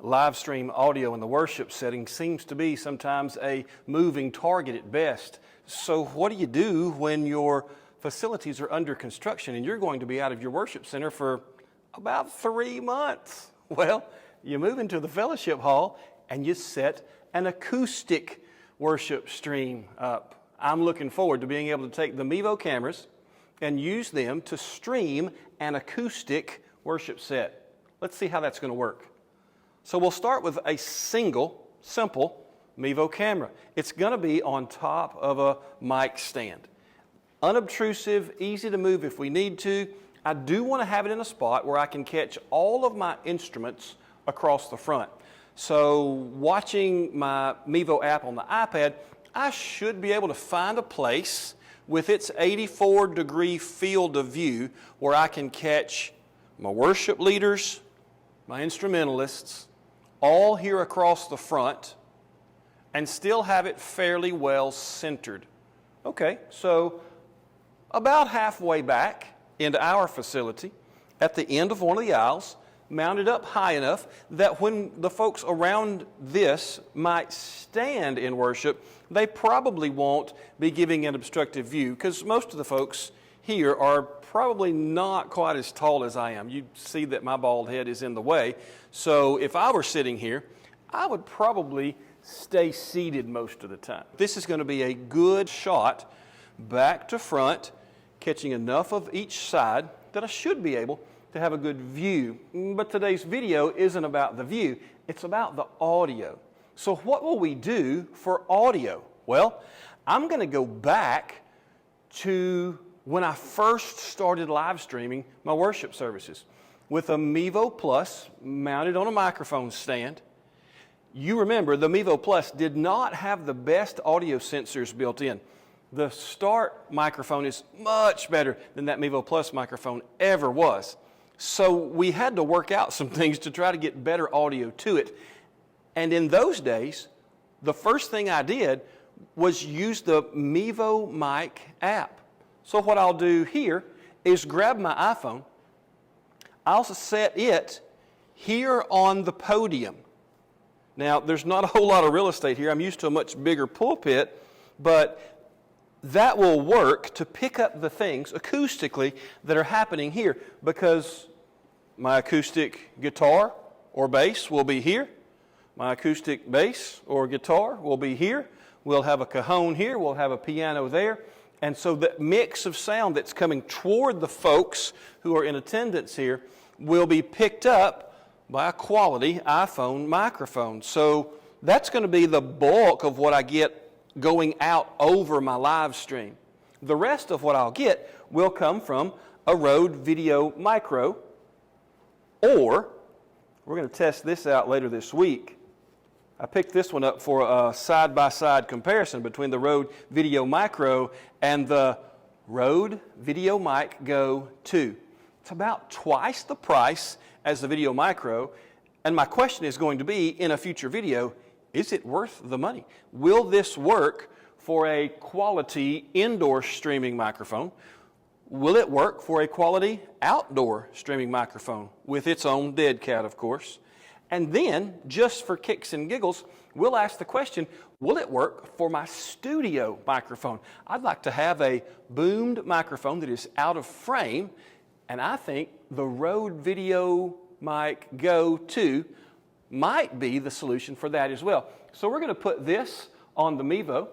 Live stream audio in the worship setting seems to be sometimes a moving target at best. So what do you do when your facilities are under construction and you're going to be out of your worship center for about 3 months? Well, you move into the fellowship hall and you set an acoustic worship stream up. I'm looking forward to being able to take the Mevo cameras and use them to stream an acoustic worship set. Let's see how that's going to work. So we'll start with a single, simple Mevo camera. It's going to be on top of a mic stand. Unobtrusive, easy to move if we need to. I do want to have it in a spot where I can catch all of my instruments across the front. So watching my Mevo app on the iPad, I should be able to find a place with its 84-degree field of view where I can catch my worship leaders, my instrumentalists, all here across the front and still have it fairly well centered. Okay, so about halfway back into our facility, at the end of one of the aisles, mounted up high enough that when the folks around this might stand in worship, they probably won't be giving an obstructive view, because most of the folks here are probably not quite as tall as I am. You see that my bald head is in the way. So if I were sitting here, I would probably stay seated most of the time. This is going to be a good shot back to front, catching enough of each side that I should be able to have a good view. But today's video isn't about the view, it's about the audio. So what will we do for audio? Well, I'm going to go back to when I first started live streaming my worship services with a Mevo Plus mounted on a microphone stand. You remember the Mevo Plus did not have the best audio sensors built in. The Start microphone is much better than that Mevo Plus microphone ever was. So we had to work out some things to try to get better audio to it. And in those days, the first thing I did was use the Mevo Mic app. So what I'll do here is grab my iPhone. I'll set it here on the podium. Now, there's not a whole lot of real estate here. I'm used to a much bigger pulpit, but that will work to pick up the things acoustically that are happening here, because my acoustic guitar or bass will be here. My acoustic bass or guitar will be here. We'll have a cajon here. We'll have a piano there. And so the mix of sound that's coming toward the folks who are in attendance here will be picked up by a quality iPhone microphone. So that's going to be the bulk of what I get going out over my live stream. The rest of what I'll get will come from a Rode Video Micro, or we're going to test this out later this week. I picked this one up for a side-by-side comparison between the Rode Video Micro and the Rode Video Mic Go 2. It's about twice the price as the Video Micro, and my question is going to be, in a future video, is it worth the money? Will this work for a quality indoor streaming microphone? Will it work for a quality outdoor streaming microphone with its own dead cat, of course? And then, just for kicks and giggles, we'll ask the question, will it work for my studio microphone? I'd like to have a boomed microphone that is out of frame, and I think the Rode Video Mic Go 2 might be the solution for that as well. So we're going to put this on the Mevo.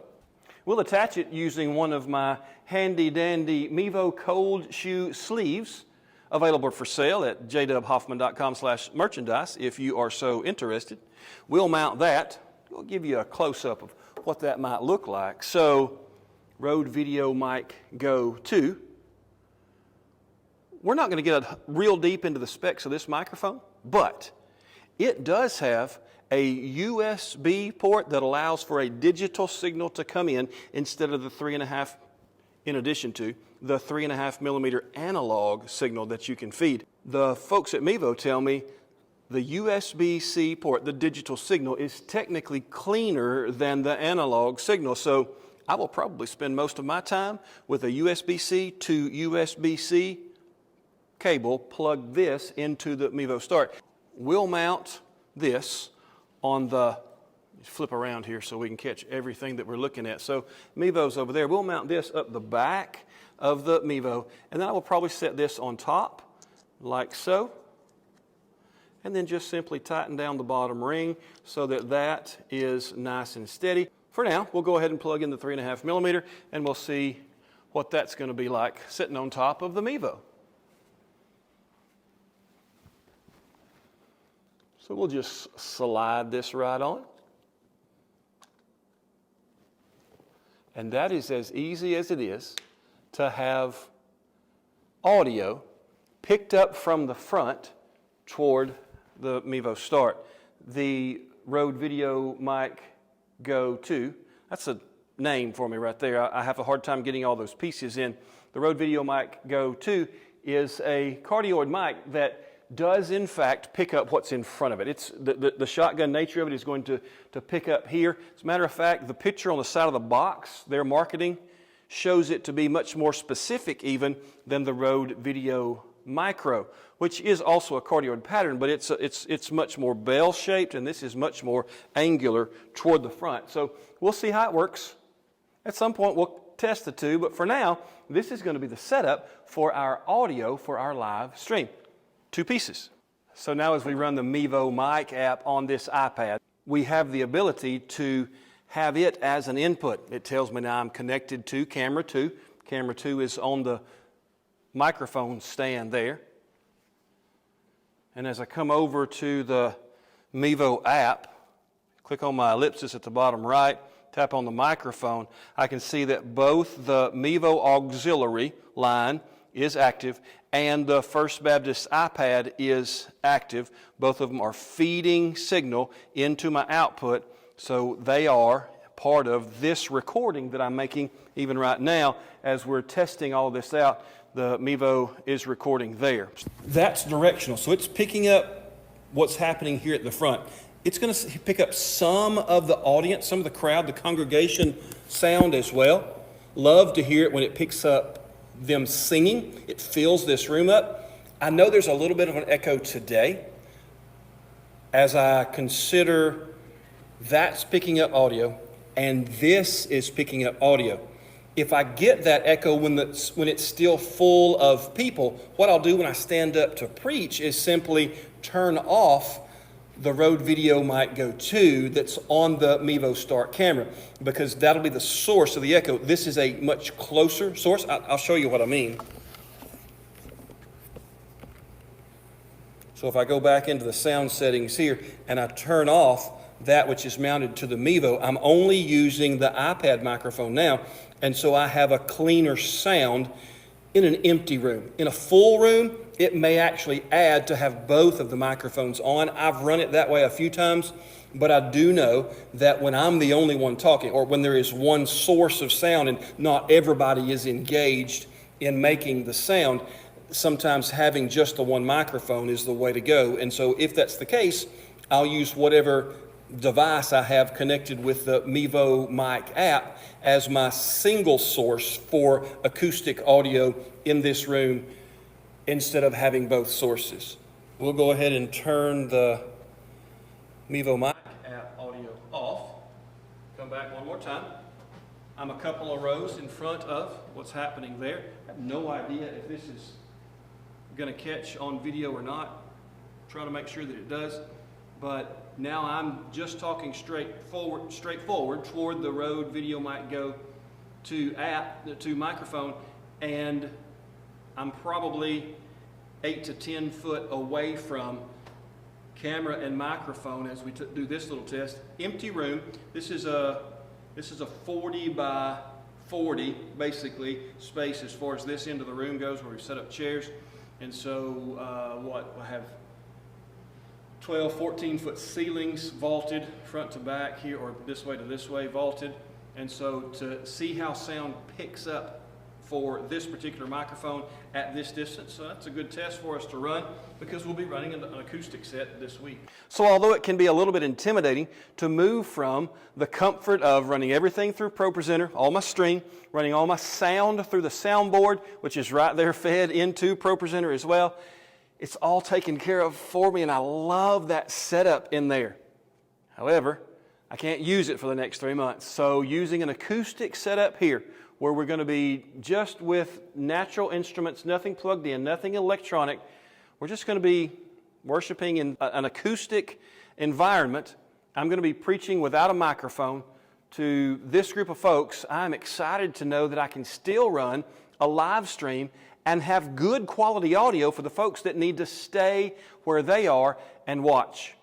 We'll attach it using one of my handy-dandy Mevo cold shoe sleeves, available for sale at jdubhoffman.com/merchandise if you are so interested. We'll mount that. We'll give you a close-up of what that might look like. So, Rode Video Mic Go 2. We're not going to get real deep into the specs of this microphone, but it does have a USB port that allows for a digital signal to come in instead of the 3.5, in addition to the 3.5 millimeter analog signal that you can feed. The folks at Mevo tell me the USB-C port, the digital signal, is technically cleaner than the analog signal. So I will probably spend most of my time with a USB-C to USB-C cable, plug this into the Mevo Start. We'll mount this on the, flip around here so we can catch everything that we're looking at. So Mevo's over there. We'll mount this up the back of the Mevo, and then I will probably set this on top like so, and then just simply tighten down the bottom ring so that that is nice and steady. For now, we'll go ahead and plug in the 3.5 millimeter, and we'll see what that's going to be like sitting on top of the Mevo. So we'll just slide this right on. And that is as easy as it is to have audio picked up from the front toward the Mevo Start. The Rode Video Mic Go 2, that's a name for me right there. I have a hard time getting all those pieces in. The Rode Video Mic Go 2 is a cardioid mic that does in fact pick up what's in front of it. It's the shotgun nature of it is going to pick up here. As a matter of fact, the picture on the side of the box, their marketing, shows it to be much more specific even than the Rode Video Micro, which is also a cardioid pattern, but it's much more bell-shaped, and this is much more angular toward the front. So we'll see how it works. At some point we'll test the two, but for now, this is going to be the setup for our audio for our live stream. 2 pieces. So now as we run the Mevo Mic app on this iPad, we have the ability to have it as an input. It tells me now I'm connected to camera 2. Camera 2 is on the microphone stand there. And as I come over to the Mevo app, click on my ellipsis at the bottom right, tap on the microphone, I can see that both the Mevo auxiliary line is active and the First Baptist iPad is active. Both of them are feeding signal into my output, so they are part of this recording that I'm making even right now. As we're testing all this out, the Mevo is recording there. That's directional, so it's picking up what's happening here at the front. It's going to pick up some of the audience, some of the crowd, the congregation sound as well. Love to hear it when it picks up them singing. It fills this room up. I know there's a little bit of an echo today. As I consider that's picking up audio and this is picking up audio, if I get that echo when it's still full of people, what I'll do when I stand up to preach is simply turn off the Rode Video Mic Go 2 that's on the Mevo Start camera, because that'll be the source of the echo. This is a much closer source. I'll show you what I mean. So if I go back into the sound settings here and I turn off that which is mounted to the Mevo, I'm only using the iPad microphone now, and so I have a cleaner sound in an empty room. In a full room, it may actually add to have both of the microphones on. I've run it that way a few times, but I do know that when I'm the only one talking, or when there is one source of sound and not everybody is engaged in making the sound, sometimes having just the one microphone is the way to go. And so if that's the case, I'll use whatever device I have connected with the Mevo Mic app as my single source for acoustic audio in this room, instead of having both sources. We'll go ahead and turn the Mevo Mic app audio off. Come back one more time. I'm a couple of rows in front of what's happening there. I have no idea if this is going to catch on video or not. Trying to make sure that it does. But now I'm just talking straightforward toward the Rode Video Mic Go 2 app, to microphone, and I'm probably 8 to 10 foot away from camera and microphone as we do this little test. Empty room. This is a 40 by 40 basically space as far as this end of the room goes, where we've set up chairs. And so I have 12, 14 foot ceilings vaulted front to back here, or this way to this way vaulted. And so to see how sound picks up for this particular microphone at this distance, so that's a good test for us to run, because we'll be running an acoustic set this week. So although it can be a little bit intimidating to move from the comfort of running everything through ProPresenter, all my stream, running all my sound through the soundboard, which is right there fed into ProPresenter as well, It's all taken care of for me, and I love that setup in there. However, I can't use it for the next 3 months. So using an acoustic setup here, where we're going to be just with natural instruments, nothing plugged in, nothing electronic. We're just going to be worshiping in an acoustic environment. I'm going to be preaching without a microphone to this group of folks. I'm excited to know that I can still run a live stream and have good quality audio for the folks that need to stay where they are and watch.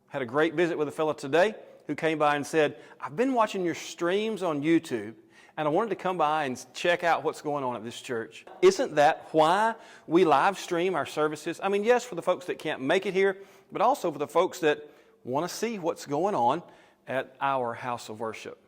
Had a great visit with a fellow today who came by and said, I've been watching your streams on YouTube, and I wanted to come by and check out what's going on at this church. Isn't that why we live stream our services? I mean, yes, for the folks that can't make it here, but also for the folks that want to see what's going on at our house of worship.